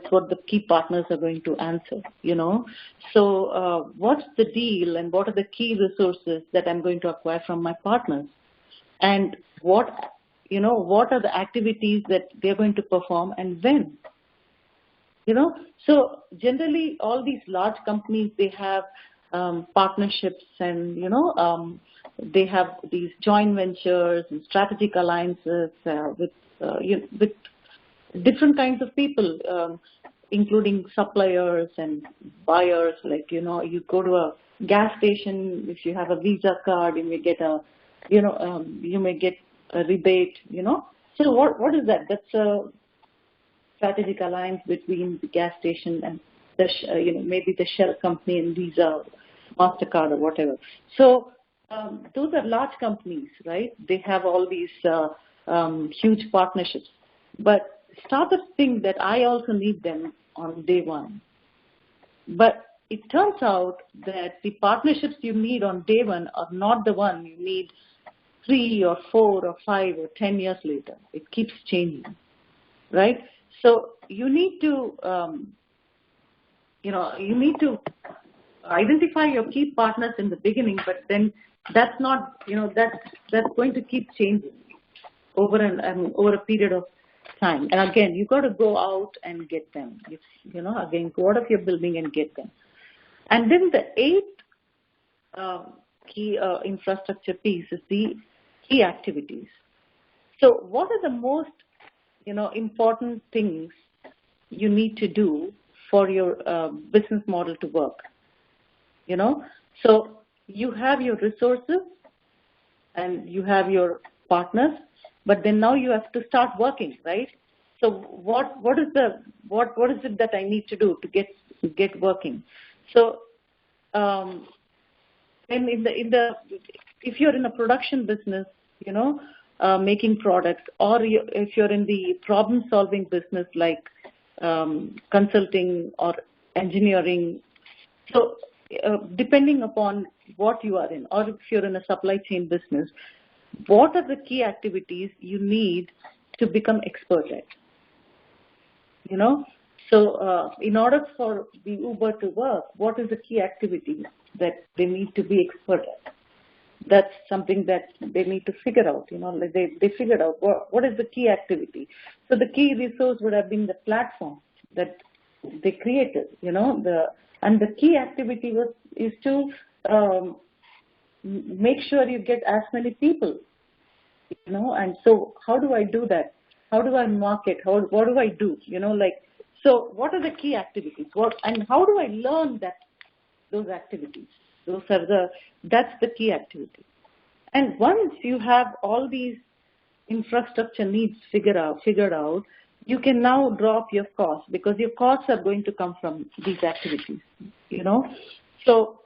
what the key partners are going to answer. So what's the deal and what are the key resources that I'm going to acquire from my partners? And what are the activities that they're going to perform and when? So generally all these large companies, they have partnerships and, they have these joint ventures and strategic alliances with different kinds of people, including suppliers and buyers. Like, you go to a gas station, if you have a Visa card, you may get you may get a rebate, So what is that? That's a strategic alliance between the gas station and maybe the Shell company and Visa, MasterCard or whatever. So those are large companies, right? They have all these huge partnerships. But startups think that I also need them on day one. But it turns out that the partnerships you need on day one are not the one you need 3 or 4 or 5 or 10 years later. It keeps changing, right? So you need to, identify your key partners in the beginning, but then that's not, that's going to keep changing over a period of time. And again, you got to go out and get them. Again, go out of your building and get them. And then the 8th key infrastructure piece is the key activities. So what are the most, important things you need to do for your business model to work? So you have your resources and you have your partners, but then now you have to start working, right? So what is it that I need to do to get working? So and if you're in a production business, making products, or if you're in the problem-solving business like consulting or engineering, so depending upon what you are in, or if you're in a supply chain business, what are the key activities you need to become expert at? So in order for the Uber to work, what is the key activity that they need to be expert at? That's something that they need to figure out. Like they figured out what is the key activity. So the key resource would have been the platform that they created. And the key activity is to make sure you get as many people. And so how do I do that? How do I market? What do I do? So what are the key activities? And how do I learn those activities? That's the key activity. And once you have all these infrastructure needs figured out, you can now drop your costs, because your costs are going to come from these activities, So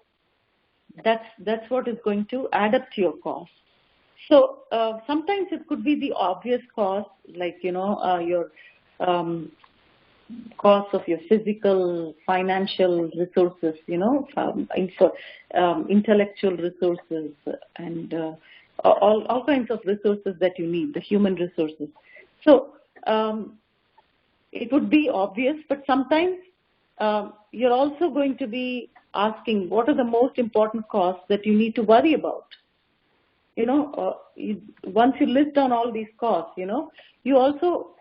that's what is going to add up to your cost. So sometimes it could be the obvious cost, like, your cost of your physical, financial resources, intellectual resources, and all kinds of resources that you need, the human resources. So it would be obvious, but sometimes you're also going to be asking, what are the most important costs that you need to worry about? Once you list down all these costs, you also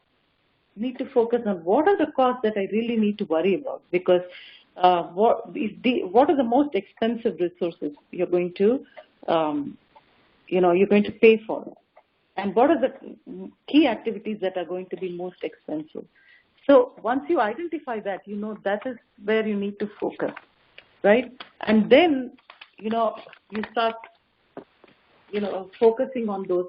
need to focus on what are the costs that I really need to worry about, because what are the most expensive resources you're going to, you're going to pay for, and what are the key activities that are going to be most expensive. So once you identify that, that is where you need to focus, right? And then, you start, focusing on those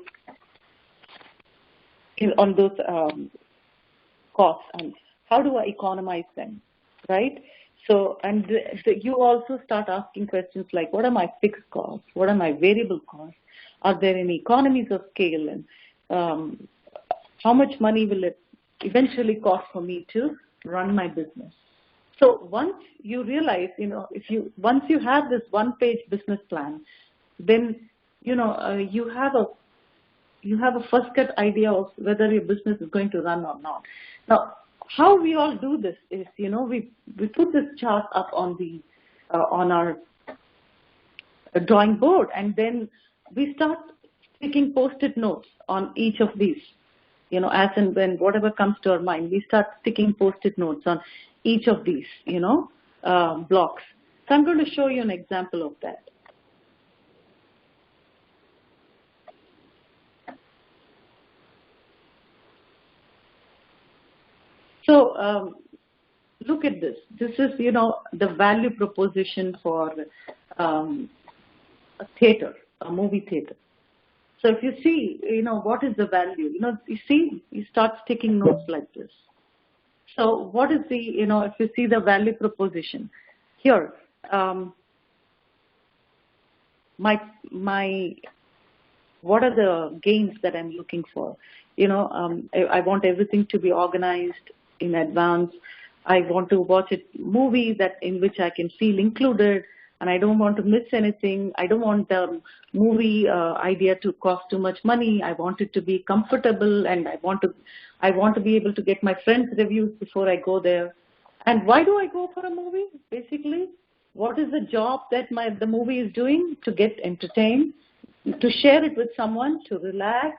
costs and how do I economize them, right? So, and you also start asking questions like, what are my fixed costs? What are my variable costs? Are there any economies of scale? And how much money will it eventually cost for me to run my business? So once you realize, once you have this one-page business plan, then, you have a first cut idea of whether your business is going to run or not. Now, how we all do this is, we put this chart up on our drawing board, and then we start taking post-it notes on each of these, as and when whatever comes to our mind, we start sticking post-it notes on each of these, blocks. So I'm going to show you an example of that. So look at this. This is, the value proposition for a theater, a movie theater. So if you see, what is the value? You start sticking notes like this. So what is the, if you see the value proposition here, what are the gains that I'm looking for? I want everything to be organized in advance. I want to watch a movie in which I can feel included, and I don't want to miss anything. I don't want the movie idea to cost too much money. I want it to be comfortable, and I want to be able to get my friends' reviews before I go there. And why do I go for a movie? Basically, what is the job that the movie is doing? To get entertained, to share it with someone, to relax,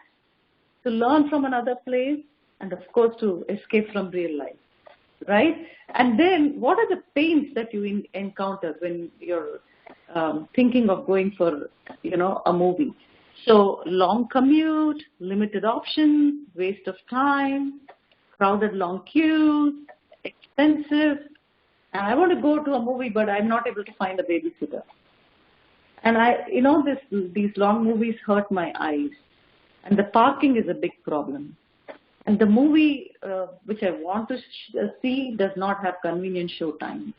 to learn from another place, and of course to escape from real life, right? And then what are the pains that you encounter when you're thinking of going for, a movie? So long commute, limited options, waste of time, crowded long queues, expensive. And I want to go to a movie, but I'm not able to find a babysitter. And these long movies hurt my eyes. And the parking is a big problem. And the movie which I want to see does not have convenient show time.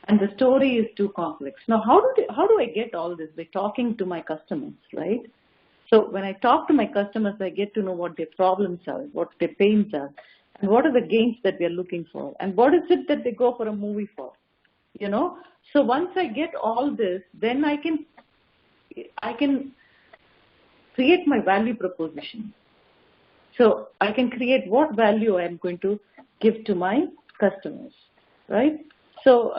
And the story is too complex. Now, how do I get all this? By talking to my customers, right? So when I talk to my customers, I get to know what their problems are, what their pains are, and what are the gains that we are looking for, and what is it that they go for a movie for, So once I get all this, then I can create my value proposition. So I can create what value I'm going to give to my customers, right? So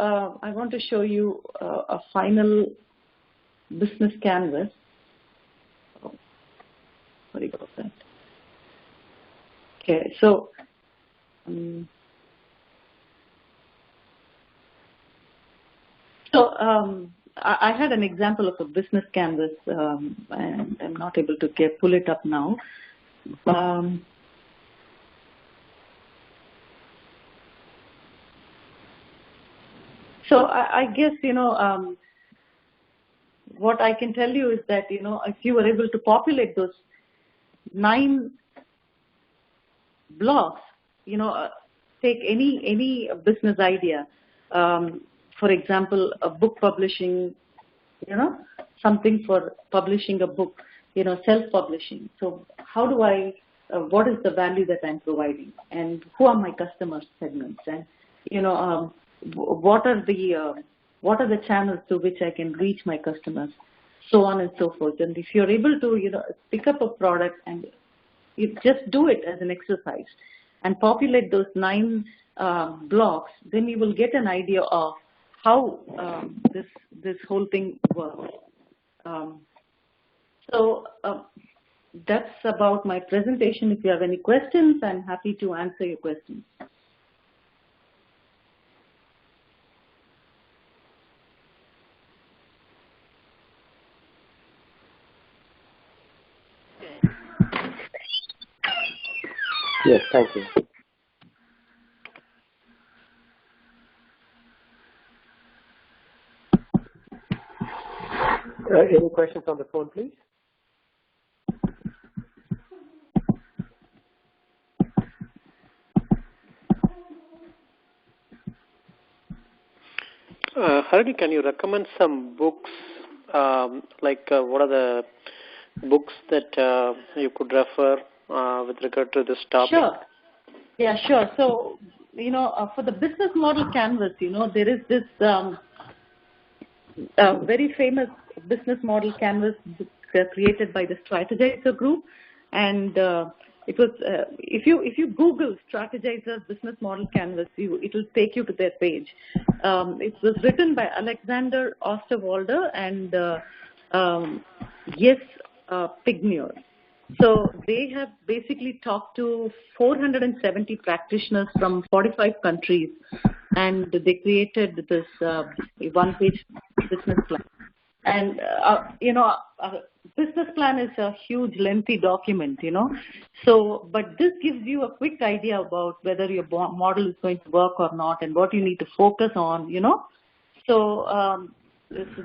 I want to show you a final business canvas. Oh, sorry about that. Okay, so I had an example of a business canvas, and I'm not able to pull it up now. So I guess, what I can tell you is that, if you were able to populate those 9 blocks, take any business idea, for example, a book publishing, something for publishing a book, self-publishing. So how do I, what is the value that I'm providing, and who are my customer segments, and, what are the channels through which I can reach my customers, so on and so forth. And if you're able to, pick up a product and you just do it as an exercise and populate those 9 blocks, then you will get an idea of how this whole thing works. So that's about my presentation. If you have any questions, I'm happy to answer your questions. Yes, thank you. Any questions on the phone, please? Harini, can you recommend some books? What are the books that you could refer with regard to this topic? Sure. Yeah, sure. So, for the business model canvas, there is this very famous business model canvas created by the Strategizer Group, and it was if you Google Strategizer business model canvas, it will take you to their page. It was written by Alexander Osterwalder and Pigmuir. So they have basically talked to 470 practitioners from 45 countries, and they created this one-page business plan. And, business plan is a huge, lengthy document, So, but this gives you a quick idea about whether your model is going to work or not and what you need to focus on, So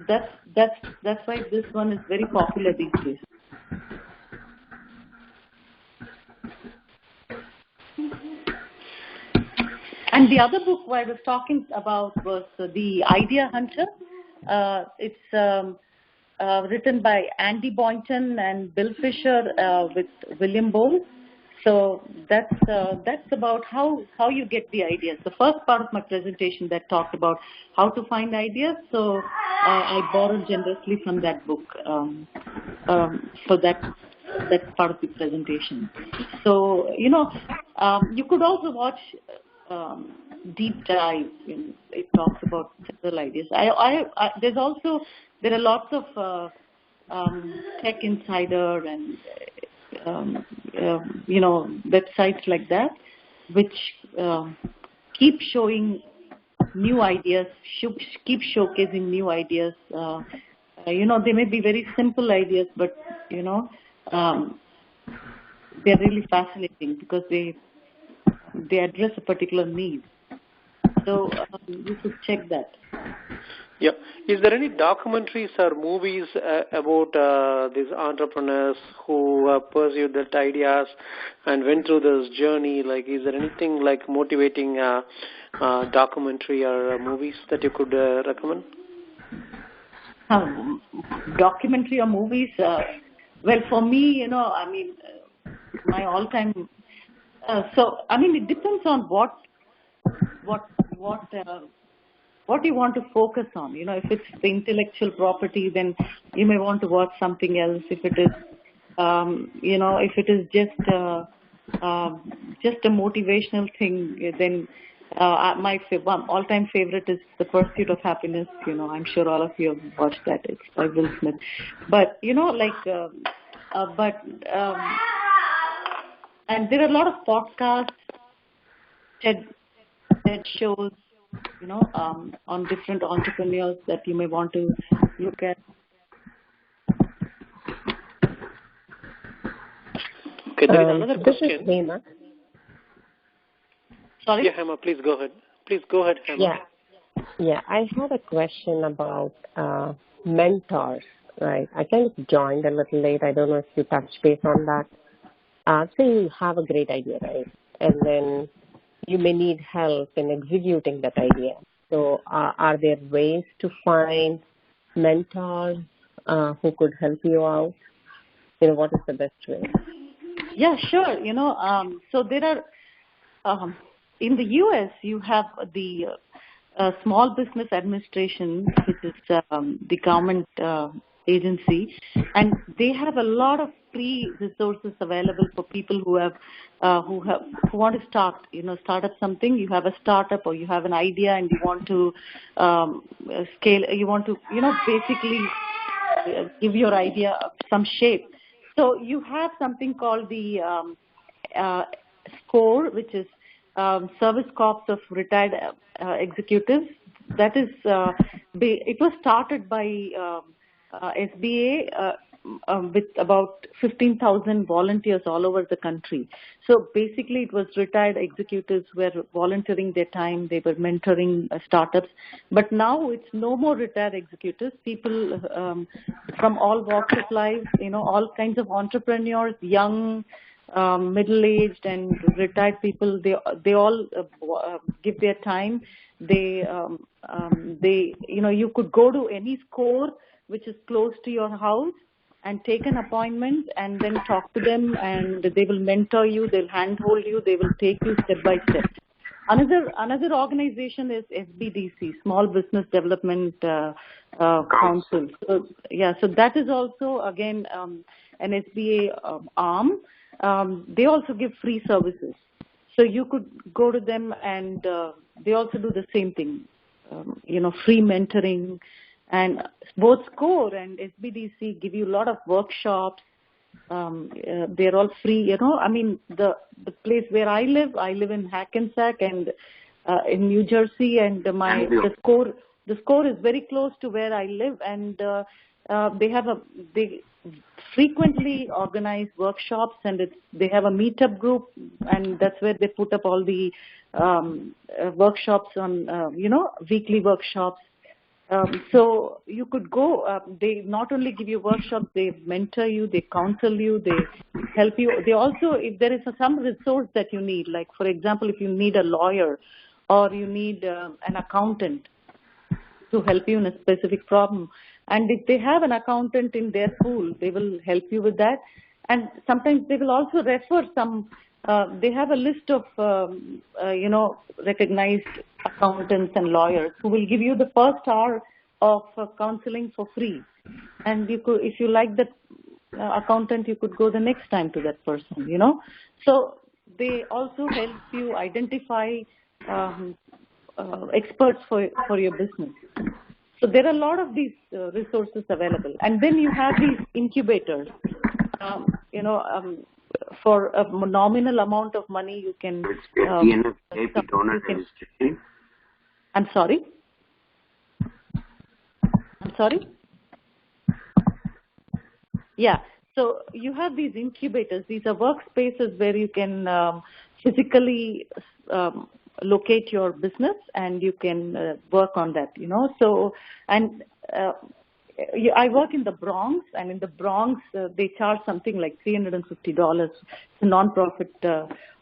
that's why this one is very popular these days. And the other book I was talking about was The Idea Hunter. It's written by Andy Boynton and Bill Fisher with William Bowles. So that's about how you get the ideas. The first part of my presentation that talked about how to find ideas. So I borrowed generously from that book for that part of the presentation. So you could also watch Deep Dive. It talks about several ideas. There are lots of Tech Insider and websites like that, which keep showing new ideas, keep showcasing new ideas. They may be very simple ideas, but they're really fascinating because they address a particular need. So you should check that. Yeah. Is there any documentaries or movies about these entrepreneurs who pursued that ideas and went through this journey? Like, is there anything like motivating documentary or movies that you could recommend? Documentary or movies? Well, for me, my all-time. It depends on what you want to focus on. If it's the intellectual property, then you may want to watch something else. If it is, if it is just a motivational thing, then my all-time favorite is The Pursuit of Happiness. I'm sure all of you have watched that. It's by Will Smith. But and there are a lot of podcasts, TED shows, on different entrepreneurs that you may want to look at. Okay, there is another question. This is Hema. Sorry? Yeah, Hema, please go ahead. Hema. Yeah. Yeah, I have a question about mentors, right? I kind of joined a little late. I don't know if you touched base on that. Say you have a great idea, right? And then you may need help in executing that idea. So are there ways to find mentors who could help you out? What is the best way? Yeah, sure. So there are, in the U.S., you have the Small Business Administration, which is the government agency, and they have a lot of free resources available for people who want to start up something. You have a startup or you have an idea and you want to scale. You want to basically give your idea some shape. So you have something called the SCORE, which is Service Corps of Retired Executives. That is, it was started by SBA with about 15,000 volunteers all over the country. So basically it was retired executives were volunteering their time. They were mentoring startups. But now it's no more retired executives. People from all walks of life, all kinds of entrepreneurs, young, middle-aged and retired people, they all give their time. You could go to any SCORE which is close to your house and take an appointment and then talk to them, and they will mentor you, they'll handhold you, they will take you step by step. Another organization is SBDC, Small Business Development Council. So that is also again an SBA arm. They also give free services. So you could go to them and they also do the same thing, free mentoring. And both SCORE and SBDC give you a lot of workshops. They're all free, the place where I live in Hackensack and in New Jersey, and the SCORE is very close to where I live, and they frequently organize workshops, and they have a meetup group, and that's where they put up all the workshops on, weekly workshops. So you could go, they not only give you workshops, they mentor you, they counsel you, they help you. They also, if there is some resource that you need, like for example, if you need a lawyer or you need an accountant to help you in a specific problem, and if they have an accountant in their pool, they will help you with that. And sometimes they will also refer some, they have a list of, recognized accountants and lawyers who will give you the first hour of counseling for free. And you could, if you like that accountant, you could go the next time to that person, So they also help you identify experts for your business. So there are a lot of these resources available. And then you have these incubators, for a nominal amount of money, you can. I'm sorry. Yeah. So you have these incubators. These are workspaces where you can physically locate your business and you can work on that. So and. I work in the Bronx, and in the Bronx, they charge something like $350. It's a non-profit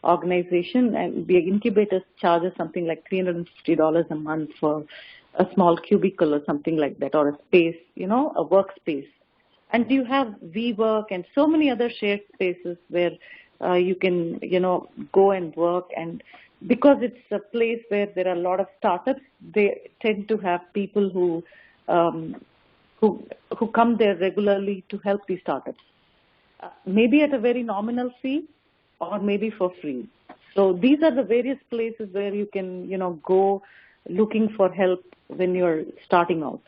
organization, and the incubator charges something like $350 a month for a small cubicle or something like that, or a space, a workspace. And you have WeWork and so many other shared spaces where you can, go and work. And because it's a place where there are a lot of startups, they tend to have people who come there regularly to help these startups, maybe at a very nominal fee or maybe for free. So these are the various places where you can, go looking for help when you're starting out.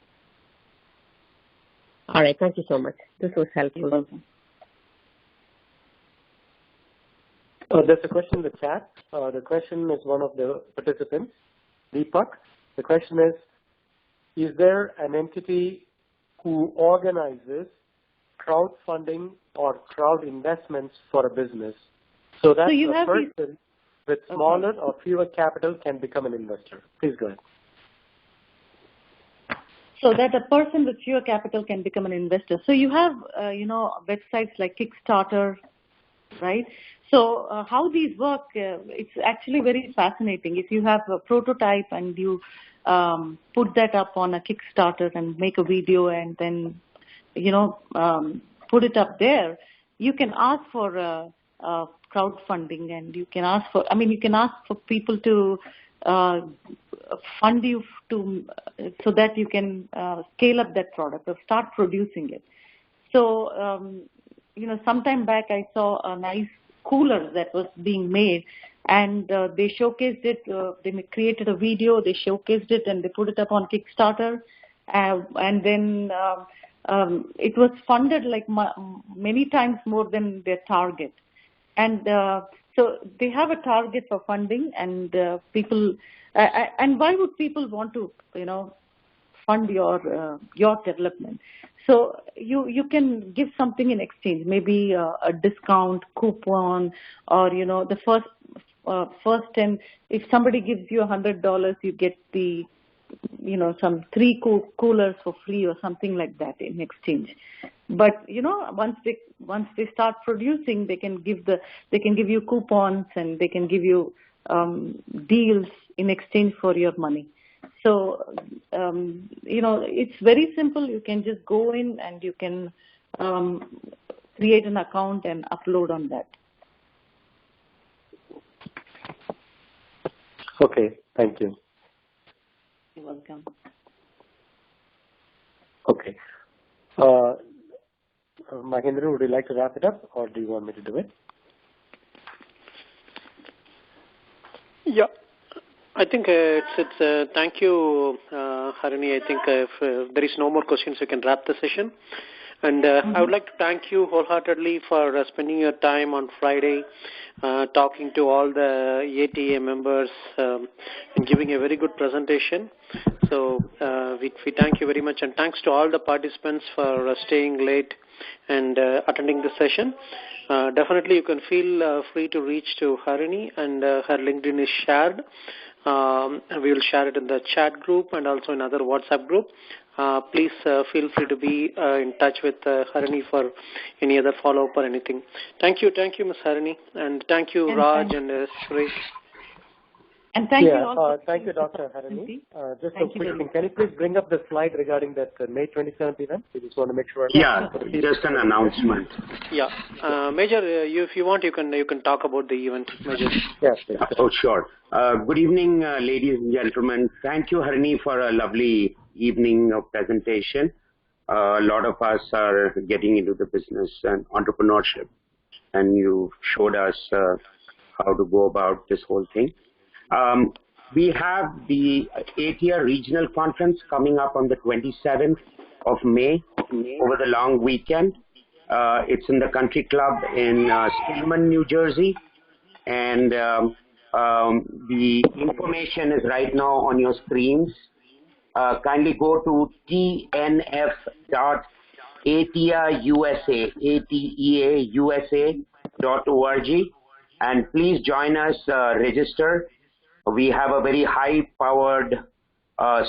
All right. Thank you so much. This was helpful. You're welcome. There's a question in the chat. The question is one of the participants, Deepak. The question is there an entity who organizes crowdfunding or crowd investments for a business so that a person with smaller or fewer capital can become an investor? Please go ahead. so that a person with fewer capital can become an investor. So you have, websites like Kickstarter, right? So how these work, it's actually very fascinating. If you have a prototype and you put that up on a Kickstarter and make a video and then, put it up there, you can ask for crowdfunding, and you can ask for people to fund you so that you can scale up that product or start producing it. So, sometime back I saw a nice cooler that was being made, and they showcased it. They created a video, they showcased it, and they put it up on Kickstarter, and then it was funded like many times more than their target. And so they have a target for funding, and people. And why would people want to, fund your development? So you can give something in exchange, maybe a discount coupon, or the first 10. If somebody gives you $100, you get the some 3 coolers for free or something like that in exchange. But once they start producing, they can give you coupons, and they can give you deals in exchange for your money. So it's very simple. You can just go in and you can create an account and upload on that. Okay, thank you. You're welcome. Okay. Mahendra, would you like to wrap it up, or do you want me to do it? Yeah, I think it's thank you, Harini. I think if there is no more questions, we can wrap the session. And I would like to thank you wholeheartedly for spending your time on Friday, talking to all the ATEA members and giving a very good presentation. So we thank you very much, and thanks to all the participants for staying late and attending the session. Definitely you can feel free to reach to Harini, and her LinkedIn is shared. We will share it in the chat group and also in other WhatsApp group. Please feel free to be in touch with Harini for any other follow-up or anything. Thank you, Ms. Harini, and thank you, Raj and Suresh. And thank you also. Thank you, Dr. Harini. Just a quick thing. Can you please bring up the slide regarding that May 27th event? We just want to make sure. Yeah, just an announcement. Yeah, Major, if you want, you can talk about the event, Major. Yes. Oh, sure. Good evening, ladies and gentlemen. Thank you, Harini, for a lovely evening of presentation. A lot of us are getting into the business and entrepreneurship, and you showed us how to go about this whole thing. We have the ATEA Regional Conference coming up on the 27th of May over the long weekend. It's in the Country Club in Stillman, New Jersey, and the information is right now on your screens. Kindly go to tnf.ateausa.org, and please join us, register. We have a very high-powered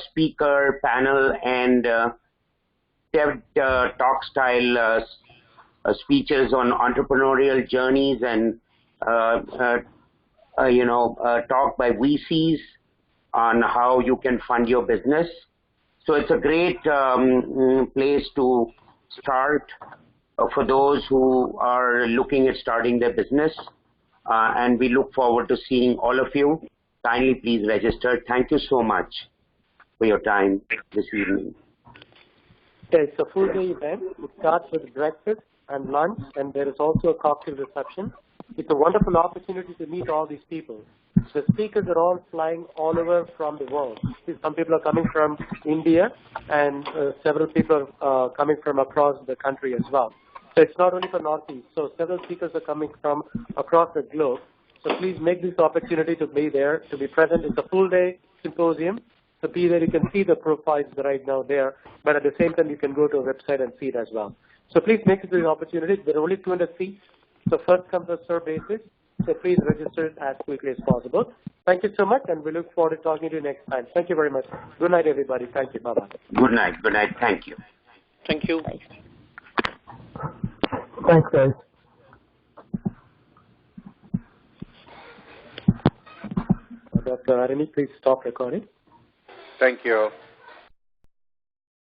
speaker panel and TED talk-style speeches on entrepreneurial journeys and talk by VCs on how you can fund your business. So it's a great place to start for those who are looking at starting their business, and we look forward to seeing all of you. Kindly please register. Thank you so much for your time this evening. Okay, it's a full day event. It starts with breakfast and lunch, and there is also a cocktail reception. It's a wonderful opportunity to meet all these people. The speakers are all flying all over from the world. Some people are coming from India, and several people are coming from across the country as well. So it's not only for Northeast. So several speakers are coming from across the globe. So please make this opportunity to be there, to be present. It's a full day symposium. So be there. You can see the profiles right now there, but at the same time, you can go to our website and see it as well. So please make this an opportunity. There are only 200 seats. So first come, first serve basis. So please register as quickly as possible. Thank you so much, and we look forward to talking to you next time. Thank you very much. Good night, everybody. Thank you. Bye-bye. Good night. Good night. Thank you. Thank you. Thanks, guys. Dr. Harini, please stop recording. Thank you.